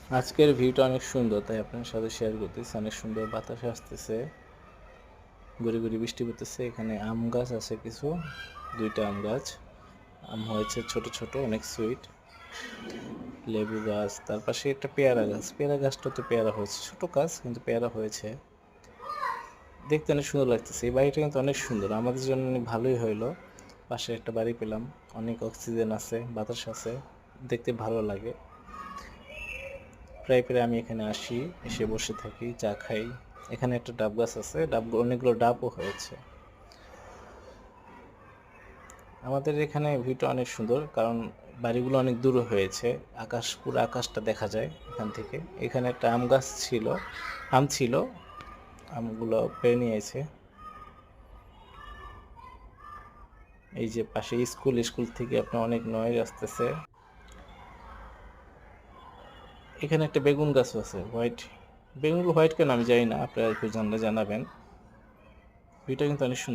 আজকের ভিউটা অনেক সুন্দর, তাই আপনার সাথে শেয়ার করতেছি। অনেক সুন্দর বাতাস আসতেছে, গুড়ি গুড়ি বৃষ্টি পড়তেছে। এখানে আম গাছ আছে কিছু, 2টা আম গাছ। আম হয়েছে ছোট ছোট, অনেক সুইট। লেবু গাছ, তার পাশে একটা পেয়ারা গাছ। পেয়ারা গাছটা তো পেয়ারা হয়েছে, ছোট গাছ কিন্তু পেয়ারা হয়েছে। দেখতে অনেক সুন্দর লাগতেছে। এই বাড়িটা কিন্তু অনেক সুন্দর, আমাদের জন্য অনেক ভালোই হইলো। পাশে একটা বাড়ি পেলাম, অনেক অক্সিজেন আছে, বাতাস আছে, দেখতে ভালো লাগে। প্রায় প্রায় আমি এখানে আসি, এসে বসে থাকি, চা খাই। এখানে একটা ডাব গাছ আছে, অনেকগুলো ডাবও হয়েছে। আমাদের এখানে ভিউটা অনেক সুন্দর, কারণ বাড়িগুলো অনেক দূরে হয়েছে। আকাশ, পুরো আকাশটা দেখা যায় এখান থেকে। এখানে একটা আম গাছ ছিল, আম ছিল, আমগুলো পেড়ে নিয়ে এসে। এই যে পাশে স্কুল, স্কুল থেকে আপনার অনেক নয়েজ আসতেছে। এখানে একটা বেগুন গাছ আছে, হোয়াইট। বেগুনগুলো হোয়াইট কেন আমি জানি না, আপনারা একটু জানলে জানাবেন। ভিউটা কিন্তু অনেক সুন্দর।